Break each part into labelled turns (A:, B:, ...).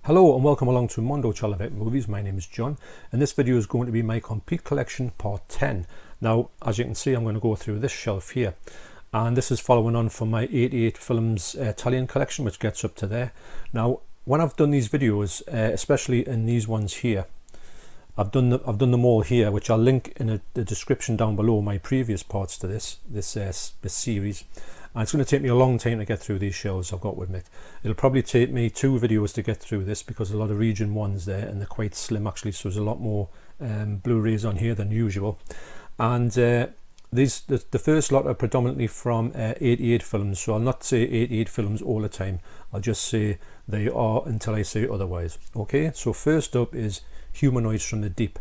A: Hello and welcome along to Mondo Chalavec Movies. My name is John and this video is going to be my complete collection part 10. Now as you can see I'm going to go through this shelf here and this is following on from my 88 films Italian collection which gets up to there. Now when I've done these videos, especially in these ones here, I've done them all here, which I'll link in the description down below, my previous parts to this series. And it's going to take me a long time to get through these shelves, I've got to admit. It'll probably take me 2 videos to get through this because there's a lot of region ones there and they're quite slim actually, so there's a lot more Blu-rays on here than usual. And the first lot are predominantly from 88 films, so I'll not say 88 films all the time, I'll just say they are until I say otherwise. Okay, so first up is Humanoids from the Deep.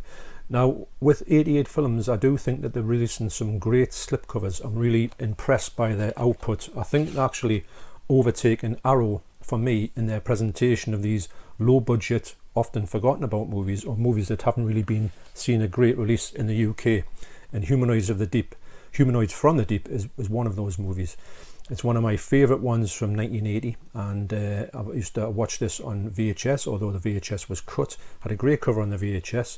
A: Now with 88 films I do think that they're releasing some great slipcovers. I'm really impressed by their output. I think they're actually overtaking Arrow for me in their presentation of these low budget, often forgotten about movies, or movies that haven't really been seen a great release in the UK. And Humanoids from the Deep is one of those movies. It's one of my favourite ones from 1980 and I used to watch this on VHS, although the VHS was cut. Had a great cover on the VHS.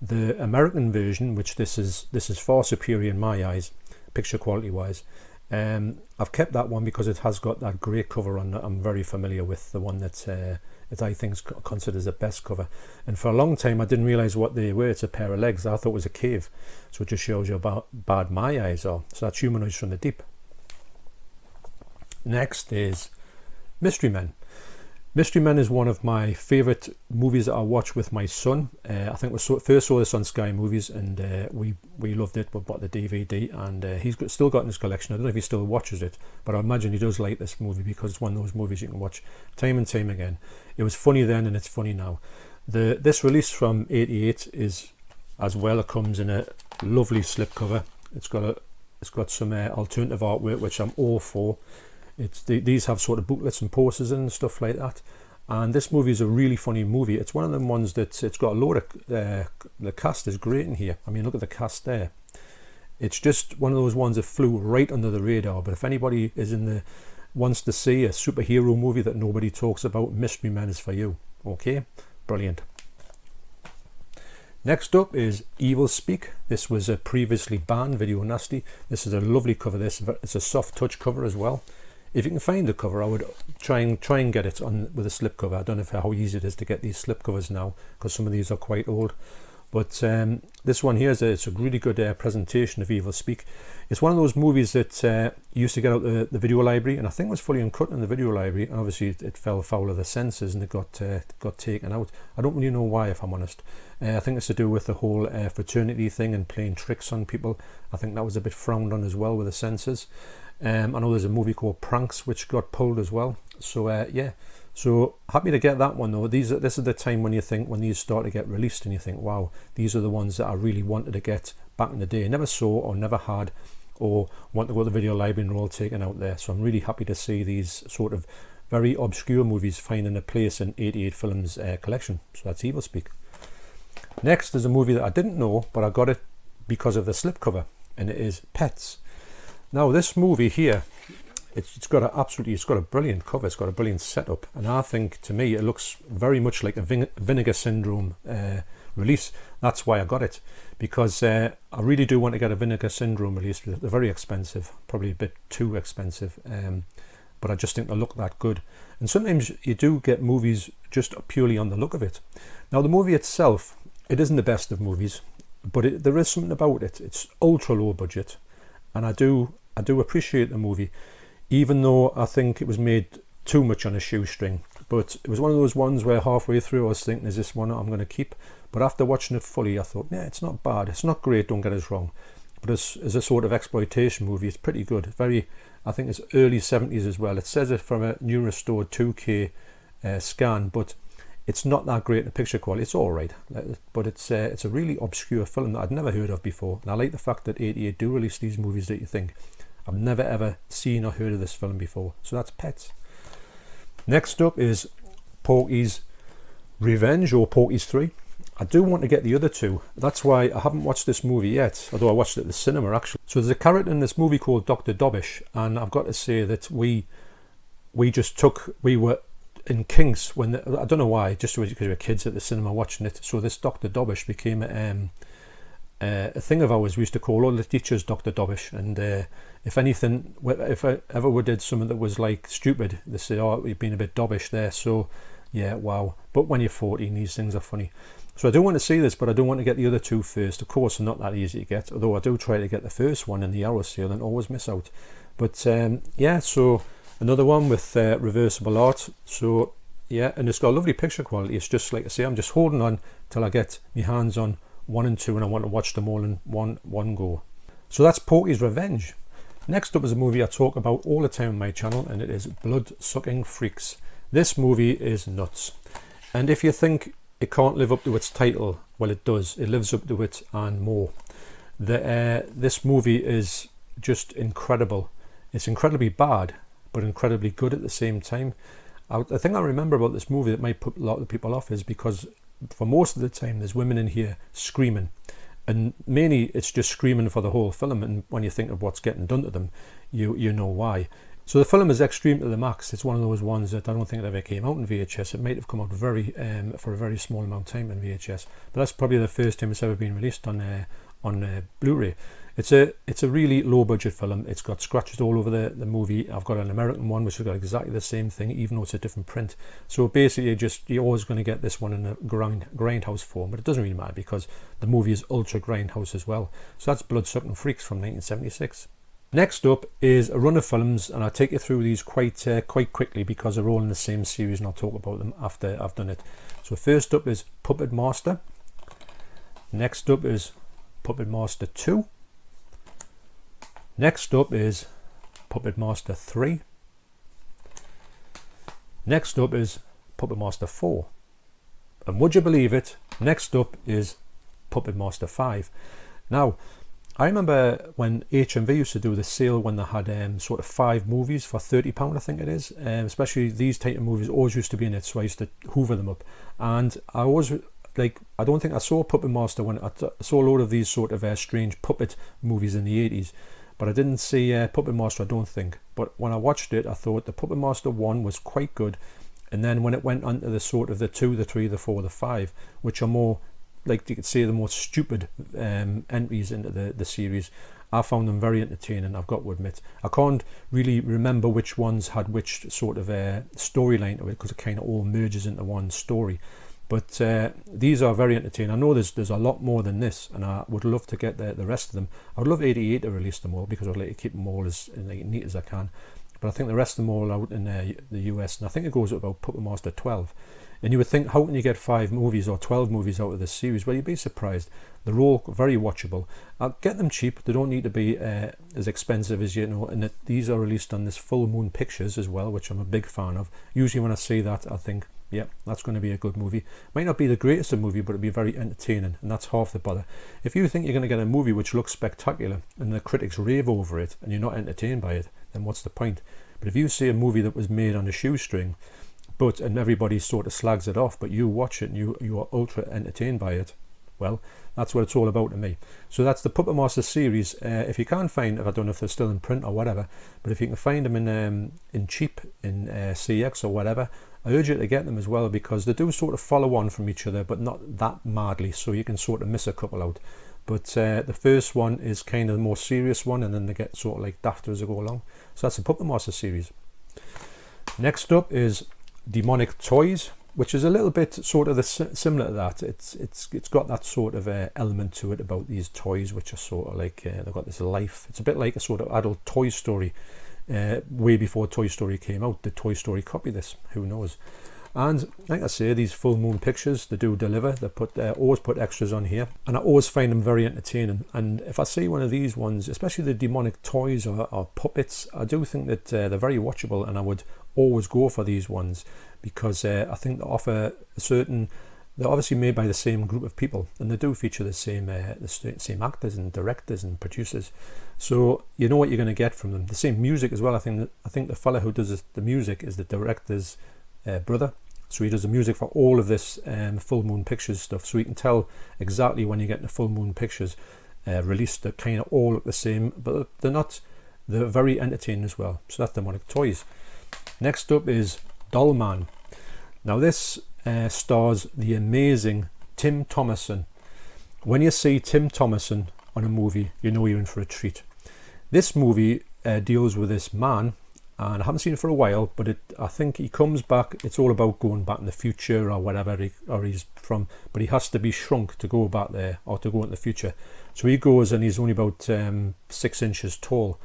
A: The American version, which this is far superior in my eyes, picture quality wise. I've kept that one because it has got that great cover on that I'm very familiar with, the one that I think is considered the best cover. And for a long time I didn't realise what they were. It's a pair of legs. I thought it was a cave. So it just shows you how bad my eyes are. So that's Humanoids from the Deep. Next is Mystery Men. Mystery Men is one of my favourite movies that I watch with my son. I think we first saw this on Sky Movies and we loved it. We bought the DVD and he's still got in his collection. I don't know if he still watches it, but I imagine he does like this movie because it's one of those movies you can watch time and time again. It was funny then and it's funny now. This release from 88 is as well. It comes in a lovely slipcover. It's got some alternative artwork which I'm all for. These have sort of booklets and posters and stuff like that, and this movie is a really funny movie. It's one of them ones that it's got a load of the cast is great in here. I mean, look at the cast there. It's just one of those ones that flew right under the radar, but if anybody wants to see a superhero movie that nobody talks about, Mystery Men is for you. Okay, brilliant. Next up is Evil Speak. This was a previously banned Video Nasty. This is a lovely cover. It's a soft touch cover as well. If you can find the cover, I would try and get it on with a slipcover. I don't know how easy it is to get these slipcovers now because some of these are quite old. But this one here it's a really good presentation of Evil Speak. It's one of those movies that you used to get out the video library, and I think it was fully uncut in the video library. And obviously it fell foul of the censors and it got taken out. I don't really know why, if I'm honest. I think it's to do with the whole fraternity thing and playing tricks on people. I think that was a bit frowned on as well with the censors. I know there's a movie called Pranks which got pulled as well. So yeah, so happy to get that one though. This is the time when these start to get released and you think, wow, these are the ones that I really wanted to get back in the day, never saw or never had, or want to go to the video library and they're all taken out there. So I'm really happy to see these sort of very obscure movies finding a place in 88 Films collection. So that's Evil Speak. Next is a movie that I didn't know, but I got it because of the slipcover, and it is Pets. Now this movie here, it's got a brilliant cover, it's got a brilliant setup, and I think to me it looks very much like a Vinegar Syndrome release. That's why I got it, because I really do want to get a Vinegar Syndrome release. They're very expensive, probably a bit too expensive, but I just think they look that good. And sometimes you do get movies just purely on the look of it. Now the movie itself, it isn't the best of movies, but there is something about it. It's ultra low budget. And I do appreciate the movie, even though I think it was made too much on a shoestring. But it was one of those ones where halfway through I was thinking, is this one I'm going to keep? But after watching it fully, I thought, yeah, it's not bad. It's not great, don't get us wrong. But as a sort of exploitation movie, it's pretty good. I think it's early 70s as well. It says it from a new restored 2K scan, but it's not that great in picture quality. It's all right, but it's a really obscure film that I'd never heard of before. And I like the fact that 88 do release these movies that you think, I've never ever seen or heard of this film before. So that's Pets. Next up is Porky's Revenge, or Porky's 3. I do want to get the other two. That's why I haven't watched this movie yet, although I watched it at the cinema actually. So there's a character in this movie called Dr. Dobbish, and I've got to say that we were in kinks when I don't know why, just because we were kids at the cinema watching it. So this Dr. Dobbish became a thing of ours. We used to call all the teachers Dr. Dobbish, and if anything, if I ever we did something that was like stupid, they say, "Oh, you've been a bit dobbish there." So yeah, wow. But when you're 14, these things are funny. So I do want to see this, but I don't want to get the other two first. Of course, they're not that easy to get, although I do try to get the first one in the hour sale and always miss out. But yeah, so another one with reversible art. So yeah, and it's got a lovely picture quality. It's just like I say, I'm just holding on till I get my hands on 1 and 2, and I want to watch them all in one go. So that's Porky's Revenge. Next up is a movie I talk about all the time on my channel, and it is Bloodsucking Freaks. This movie is nuts, and if you think it can't live up to its title, well, it does. It lives up to it and more. This movie is just incredible. It's incredibly bad, but incredibly good at the same time. I think I remember about this movie that might put a lot of people off is because for most of the time there's women in here screaming, and mainly it's just screaming for the whole film, and when you think of what's getting done to them, you know why. So the film is extreme to the max. It's one of those ones that I don't think it ever came out in VHS. It might have come out for a very small amount of time in VHS, but that's probably the first time it's ever been released on Blu-ray. It's a really low budget film. It's got scratches all over the movie. I've got an American one which has got exactly the same thing, even though it's a different print. So basically you're always going to get this one in a grindhouse form, but it doesn't really matter because the movie is ultra grindhouse as well. So that's Bloodsucking Freaks from 1976. Next up is a run of films, and I'll take you through these quite quickly because they're all in the same series, and I'll talk about them after I've done it. So first up is Puppet Master. Next up is Puppet Master 2. Next up is Puppet Master 3. Next up is Puppet Master 4. And would you believe it, next up is Puppet Master 5. Now, I remember when HMV used to do the sale when they had sort of 5 movies for £30, I think it is. Especially these type of movies always used to be in it, so I used to hoover them up. And I always, I don't think I saw Puppet Master when I saw a load of these sort of strange puppet movies in the 80s. But I didn't see Puppet Master, I don't think. But when I watched it, I thought the Puppet Master 1 was quite good. And then when it went on to the sort of the 2, the 3, the 4, the 5, which are more, like you could say, the more stupid entries into the series, I found them very entertaining, I've got to admit. I can't really remember which ones had which sort of storyline to it, because it kind of all merges into one story. But these are very entertaining. I know there's a lot more than this, and I would love to get the rest of them. I would love 88 to release them all, because I'd like to keep them all as neat as I can. But I think the rest of them all out in the US, and I think it goes up about Puppet Master 12. And you would think, how can you get 5 movies or 12 movies out of this series? Well, you'd be surprised. They're all very watchable. I'll get them cheap. They don't need to be as expensive as, and these are released on this Full Moon Pictures as well, which I'm a big fan of. Usually when I see that, I think, yeah, that's going to be a good movie. Might not be the greatest of movie, but it'll be very entertaining, and that's half the bother. If you think you're going to get a movie which looks spectacular and the critics rave over it and you're not entertained by it, then what's the point? But if you see a movie that was made on a shoestring, and everybody sort of slags it off, but you watch it and you are ultra entertained by it, well, that's what it's all about to me. So that's the Puppet Master series. If you can't find, I don't know if they're still in print or whatever, but if you can find them in cheap, in CX or whatever, I urge you to get them as well, because they do sort of follow on from each other, but not that madly, so you can sort of miss a couple out. But the first one is kind of the more serious one, and then they get sort of like dafter as they go along. So that's the Puppet Master series. Next up is Demonic Toys, which is a little bit sort of similar to that. It's got that sort of element to it about these toys, which are sort of like they've got this life. It's a bit like a sort of adult Toy Story. Way before Toy Story came out, did Toy Story copy this? Who knows? And like I say, these Full Moon Pictures, they do deliver. They always put extras on here, and I always find them very entertaining. And if I see one of these ones, especially the Demonic Toys or puppets, I do think that they're very watchable, and I would always go for these ones, because I think they offer a certain. They're obviously made by the same group of people, and they do feature the same actors and directors and producers. So you know what you're going to get from them. The same music as well. I think the fella who does the music is the director's brother. So he does the music for all of this Full Moon Pictures stuff. So you can tell exactly when you get the Full Moon Pictures released. They kind of all look the same, but they're not. They're very entertaining as well. So that's Demonic Toys. Next up is Doll Man. Now this stars the amazing Tim Thomerson. When you see Tim Thomerson on a movie, you know you're in for a treat. This movie deals with this man, and I haven't seen it for a while, but I think he comes back. It's all about going back in the future or whatever, he's from, but he has to be shrunk to go back there or to go in the future. So he goes, and he's only about 6 inches tall.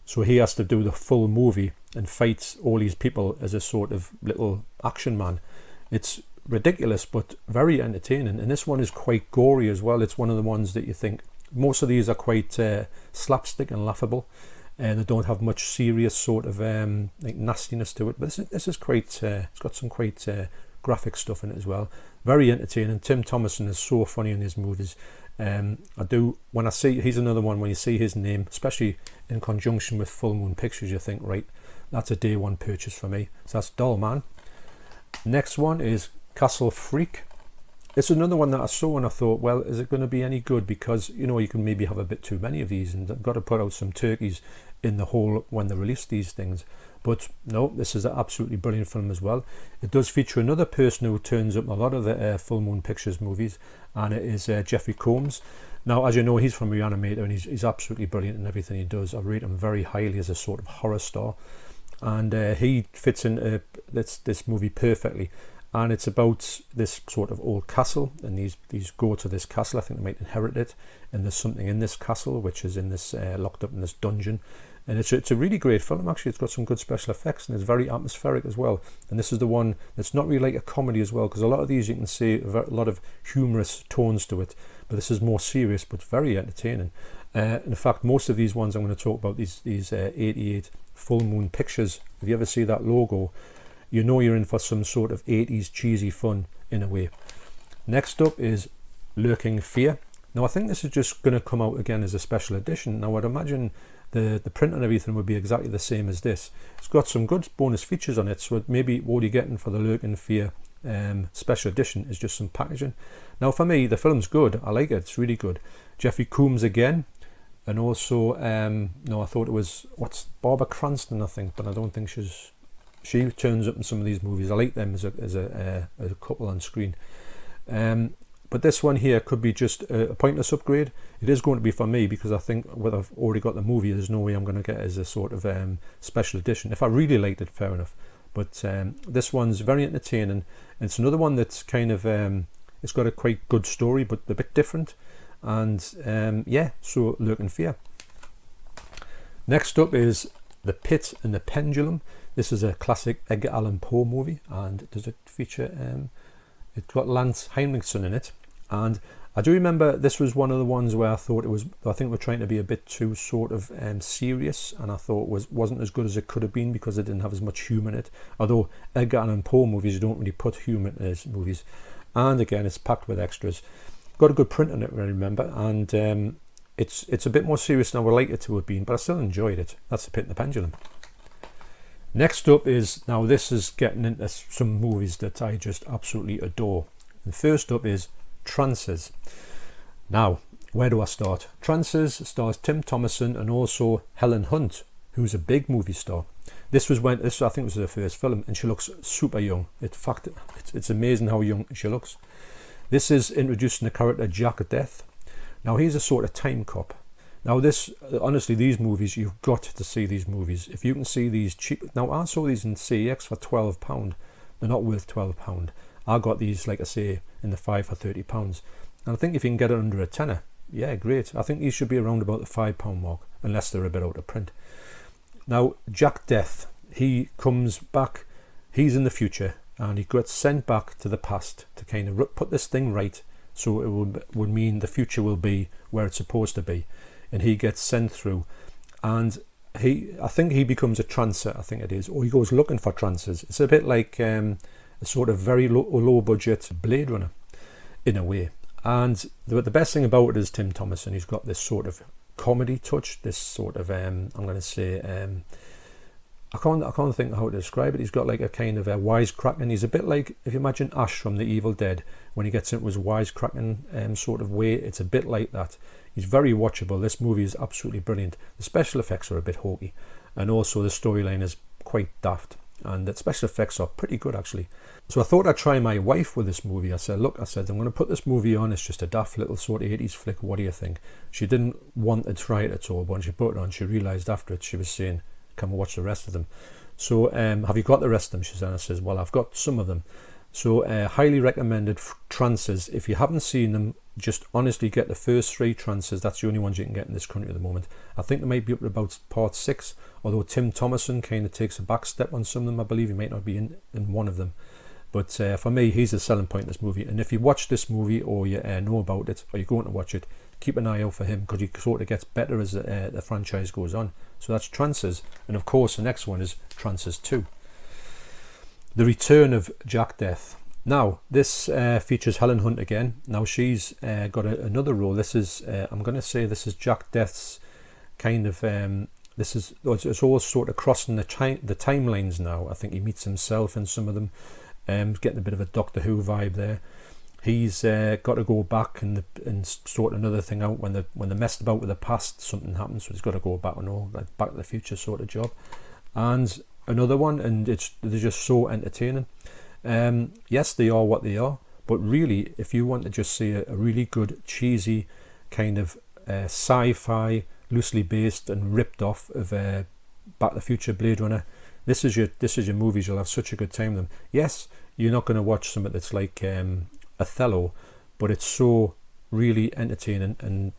A: So he has to do the full movie and fights all these people as a sort of little action man. It's ridiculous, but very entertaining. And this one is quite gory as well. It's one of the ones that you think, most of these are quite slapstick and laughable. They don't have much serious sort of like nastiness to it. But this is quite, it's got some quite graphic stuff in it as well. Very entertaining. Tim Thomerson is so funny in his movies. When I see, he's another one, when you see his name, especially in conjunction with Full Moon Pictures, you think, right, that's a day one purchase for me. So that's Doll Man. Next one is Castle Freak. It's another one that I saw and I thought, well, is it going to be any good? Because, you know, you can maybe have a bit too many of these, and they've got to put out some turkeys in the hole when they release these things. But no, this is an absolutely brilliant film as well. It does feature another person who turns up in a lot of the Full Moon Pictures movies, and it is Jeffrey Combs. Now, as you know, he's from Reanimator, and he's absolutely brilliant in everything he does. I rate him very highly as a sort of horror star, and he fits in this movie perfectly. And it's about this sort of old castle, and these go to this castle. I think they might inherit it, and there's something in this castle which is in this locked up in this dungeon. And it's a really great film, actually. It's got some good special effects, and it's very atmospheric as well. And this is the one that's not really like a comedy as well, because a lot of these you can see a lot of humorous tones to it, but this is more serious but very entertaining. In fact, most of these ones I'm going to talk about, these 88 Full Moon Pictures, if you ever see that logo, you know you're in for some sort of 80s cheesy fun in a way. Next up is Lurking Fear. Now I think this is just going to come out again as a special edition. Now I'd imagine the print and everything would be exactly the same as this. It's got some good bonus features on it, so maybe what you're getting for the Lurking Fear special edition is just some packaging. Now for me, the film's good. I like it. It's really good. Jeffrey Combs again, and also no, I thought it was Barbara Cranston, I think, but I don't think she turns up in some of these movies. I like them as a couple on screen. But this one here could be just a pointless upgrade. It is going to be for me, because I think whether I've already got the movie, there's no way I'm going to get it as a sort of special edition. If I really liked it, fair enough. But this one's very entertaining. And it's another one that's kind of, it's got a quite good story, but a bit different. And yeah, so Lurking Fear. Next up is The Pit and the Pendulum. This is a classic Edgar Allan Poe movie, and does it feature, it's got Lance Henriksen in it. And I do remember this was one of the ones where I thought I think we're trying to be a bit too sort of serious, and I thought wasn't as good as it could have been because it didn't have as much humour in it. Although Edgar Allan Poe movies don't really put humour in his movies. And again, it's packed with extras. Got a good print on it, I remember, and it's a bit more serious than I would like it to have been, but I still enjoyed it. That's The Pit and the Pendulum. Next up is, now this is getting into some movies that I just absolutely adore. And first up is Trances. Now, where do I start? Trances stars Tim Thomerson and also Helen Hunt, who's a big movie star. This I think was her first film, and she looks super young. In fact, it's amazing how young she looks. This is introducing the character Jack Death. Now he's a sort of time cop. Now honestly, these movies, you've got to see these movies. If you can see these cheap, now I saw these in CEX for £12. They're not worth £12. I got these, like I say, in the 5 for £30. And I think if you can get it under a tenner, yeah, great. I think these should be around about the £5 mark, unless they're a bit out of print. Now, Jack Death, he comes back, he's in the future, and he gets sent back to the past to kind of put this thing right, so it would mean the future will be where it's supposed to be. And he gets sent through, and I think he becomes a trancer, I think it is, or he goes looking for trances. It's a bit like a sort of very low budget Blade Runner in a way. And the best thing about it is Tim Thomerson. He's got this sort of comedy touch, this sort of I'm going to say I can't think how to describe it. He's got like a kind of a wisecracking. He's a bit like, if you imagine Ash from The Evil Dead, when he gets into his wisecracking sort of way, it's a bit like that. He's very watchable. This movie is absolutely brilliant. The special effects are a bit hokey, and also the storyline is quite daft. and the special effects are pretty good actually. So I thought I'd try my wife with this movie. I said, look, I'm going to put this movie on. It's just a daft little sort of 80s flick. What do you think? She didn't want to try it at all, but when she put it on, she realised after it, she was saying, come and watch the rest of them. So have you got the rest of them? She said. I says, well, I've got some of them. So highly recommended Trances. If you haven't seen them, just honestly get the first 3 Trances. That's the only ones you can get in this country at the moment. I think they might be up to about part 6, although Tim Thomerson kind of takes a back step on some of them. I believe he might not be in one of them. But for me, he's the selling point in this movie. And if you watch this movie, or you know about it, or you're going to watch it, keep an eye out for him, because he sort of gets better as the franchise goes on. So that's Trances. And of course, the next one is Trances 2. The Return of Jack Death. Now, this features Helen Hunt again. Now, she's got another role. This is, I'm going to say this is Jack Death's kind of, it's all sort of crossing the timelines now. I think he meets himself in some of them. Getting a bit of a Doctor Who vibe there. He's got to go back and sort another thing out when they messed about with the past. Something happens, so he's got to go back and all, like Back to the Future sort of job. And another one, and they're just so entertaining. Yes, they are what they are, but really, if you want to just see a really good cheesy kind of sci-fi, loosely based and ripped off of Back to the Future, Blade Runner, this is your movies. You'll have such a good time with them. Yes, you're not going to watch something that's like Othello, but it's so really entertaining, and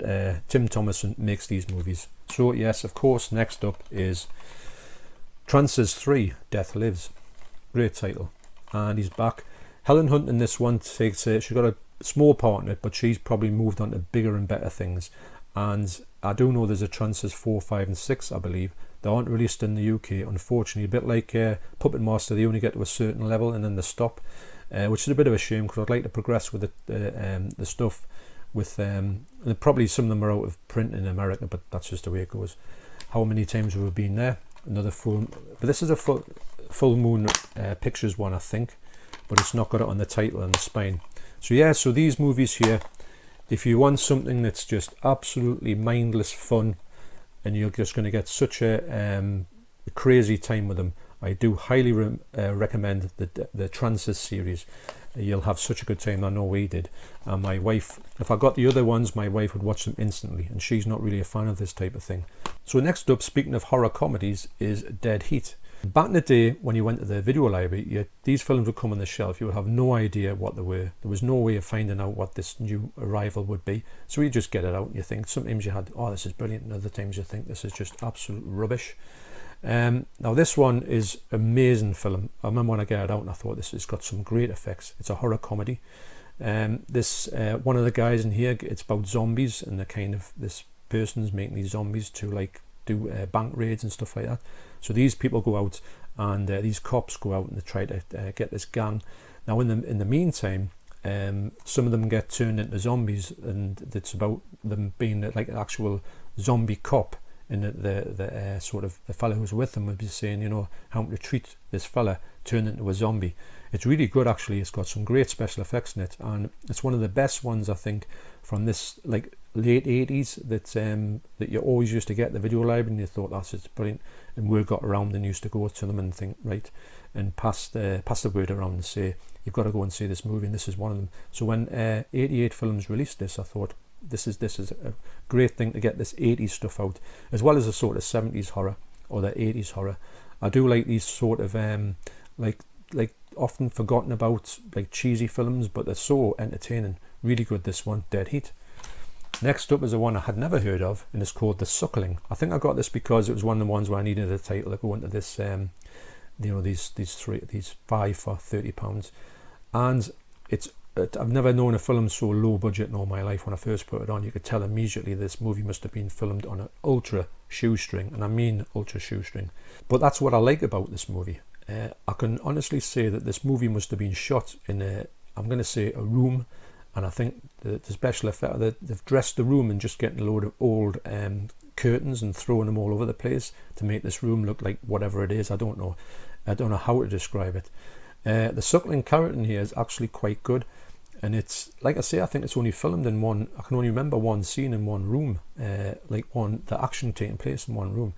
A: Tim Thomerson makes these movies. So yes, of course, next up is Trances 3, Death Lives. Great title. And he's back. Helen Hunt in this one takes she's got a small part in it, but she's probably moved on to bigger and better things. And I do know there's a Trances 4, 5 and 6, I believe. They aren't released in the UK, unfortunately. A bit like Puppet Master, they only get to a certain level and then they stop, which is a bit of a shame, because I'd like to progress with the stuff with probably some of them are out of print in America, but that's just the way it goes. How many times have we been there? Another full, but this is a full moon pictures one, I think, but it's not got it on the title and the spine. So yeah, so these movies here, if you want something that's just absolutely mindless fun and you're just going to get such a crazy time with them, I do highly recommend the Trances series. You'll have such a good time. I know we did. And my wife, if I got the other ones, my wife would watch them instantly, and she's not really a fan of this type of thing. So next up, speaking of horror comedies, is Dead Heat. Back in the day, when you went to the video library, these films would come on the shelf. You would have no idea what they were. There was no way of finding out what this new arrival would be. So you just get it out and you think, sometimes you had, oh, this is brilliant, and other times you think this is just absolute rubbish. Now this one is amazing film. I remember when I got it out and I thought, this has got some great effects. It's a horror comedy. This one of the guys in here, it's about zombies, and the kind of, this person's making these zombies to like do bank raids and stuff like that. So these people go out, and these cops go out and they try to get this gang. Now in the meantime, some of them get turned into zombies, and it's about them being like an actual zombie cop. And the sort of the fella who's with them would be saying, you know, how to treat this fella turned into a zombie. It's really good actually. It's got some great special effects in it, and it's one of the best ones I think from this like late 80s that you always used to get at the video library, and you thought that's just brilliant. And word got around and used to go to them and think, right, and pass the word around and say, you've got to go and see this movie, and this is one of them. So when 88 Films released this, I thought, this is a great thing to get this 80s stuff out, as well as a sort of 70s horror or the 80s horror. I do like these sort of like often forgotten about, like cheesy films, but they're so entertaining. Really good, this one, Dead Heat. Next up is a one I had never heard of, and it's called The Suckling. I think I got this because it was one of the ones where I needed a title to go into this, you know, these 5 for £30, and I've never known a film so low budget in all my life. When I first put it on, you could tell immediately this movie must have been filmed on an ultra shoestring, and I mean ultra shoestring. But that's what I like about this movie. I can honestly say that this movie must have been shot in I'm going to say a room, and I think the special effect, they've dressed the room and just getting a load of old curtains and throwing them all over the place to make this room look like whatever it is. I don't know how to describe it. The suckling character in here is actually quite good, and it's like I say, I think it's only filmed in one. I can only remember one scene in one room, the action taking place in one room.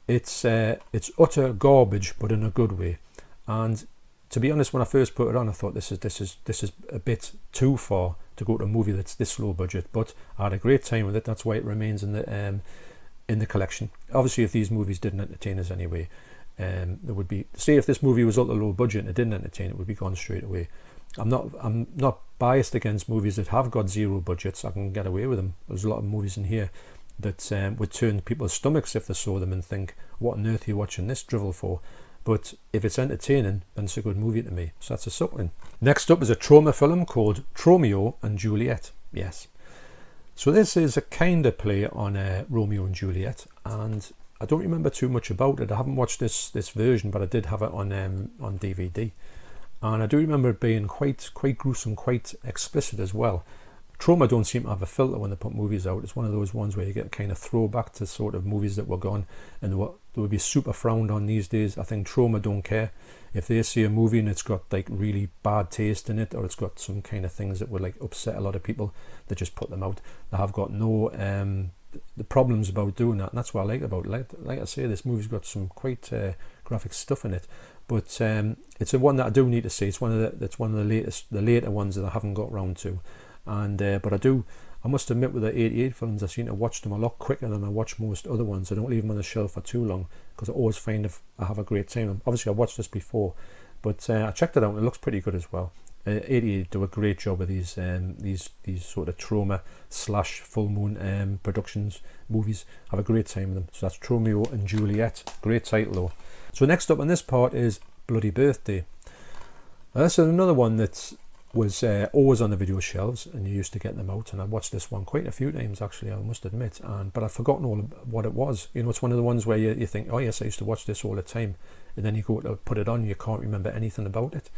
A: It's utter garbage, but in a good way. And to be honest, when I first put it on, I thought this is a bit too far to go to a movie that's this low budget. But I had a great time with it. That's why it remains in the collection. Obviously, if these movies didn't entertain us anyway, there would be, say if this movie was ultra low budget and it didn't entertain, it would be gone straight away. I'm not biased against movies that have got zero budgets. I can get away with them. There's a lot of movies in here that would turn people's stomachs if they saw them and think, what on earth are you watching this drivel for? But if it's entertaining, then it's a good movie to me. So that's a suckling. Next up is a trauma film called Romeo and Juliet. Yes. So this is a kind of play on Romeo and Juliet, and I don't remember too much about it. I haven't watched this version, but I did have it on DVD, and I do remember it being quite gruesome, quite explicit as well. Trauma don't seem to have a filter when they put movies out. It's one of those ones where you get kind of throwback to sort of movies that were gone and they would be super frowned on these days. I think Trauma don't care if they see a movie and it's got like really bad taste in it, or it's got some kind of things that would like upset a lot of people. They just put them out. They have got no the problems about doing that, and that's what I like about it. Like I say, this movie's got some quite graphic stuff in it, but it's a one that I do need to see. It's one of the later ones that I haven't got round to. And but I must admit, with the 88 films, I seem to watch them a lot quicker than I watch most other ones. I don't leave them on the shelf for too long because I always find I have a great time. Obviously, I watched this before, but I checked it out and it looks pretty good as well. 88 do a great job of these sort of trauma / full moon productions, movies. I have a great time with them. So that's Romeo and Juliet. Great title though. So next up on this part is Bloody Birthday. This is another one that was always on the video shelves, and you used to get them out, and I watched this one quite a few times actually, I must admit, but I've forgotten all what it was. You know, it's one of the ones where you think, oh yes, I used to watch this all the time, and then you go to put it on, you can't remember anything about it,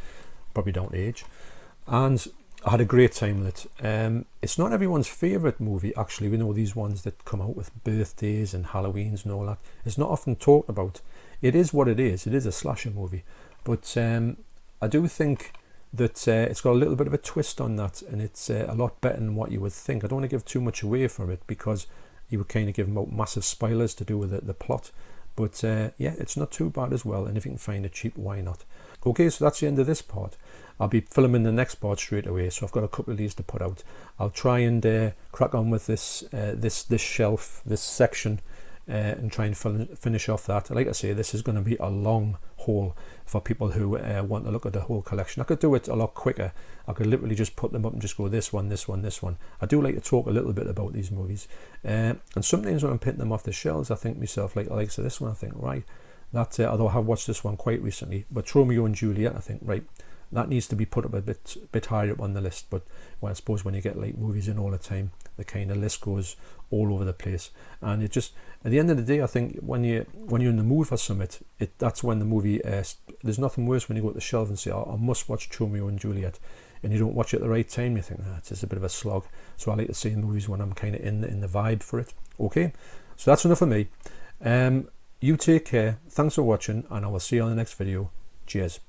A: probably don't age. And I had a great time with it. It's not everyone's favourite movie actually. We know these ones that come out with birthdays and Halloweens and all that, it's not often talked about. It is what it is a slasher movie, but I do think that it's got a little bit of a twist on that, and it's a lot better than what you would think. I don't want to give too much away from it because you would kind of give out massive spoilers to do with the plot, but yeah, it's not too bad as well, and if you can find it cheap, why not? Okay, so that's the end of this part. I'll be filming the next part straight away, so I've got a couple of these to put out. I'll try and crack on with this shelf, this section, and try and finish off that. Like I say, this is going to be a long haul for people who want to look at the whole collection. I could do it a lot quicker. I could literally just put them up and just go this one, this one, this one. I do like to talk a little bit about these movies, and sometimes when I'm picking them off the shelves, I think to myself, like so this one, I think, right, that although I have watched this one quite recently, but Romeo and Juliet, I think, right, that needs to be put up a bit higher up on the list. But well, I suppose when you get like movies in all the time, the kind of list goes all over the place, and it just, at the end of the day, I think when you're in the mood for something, that's when the movie there's nothing worse when you go to the shelf and say, oh, I must watch Romeo and Juliet, and you don't watch it at the right time. You think, it's just a bit of a slog. So I like to see movies when I'm kind of in the vibe for it. Okay, so that's enough of me. You take care, thanks for watching, and I will see you on the next video. Cheers.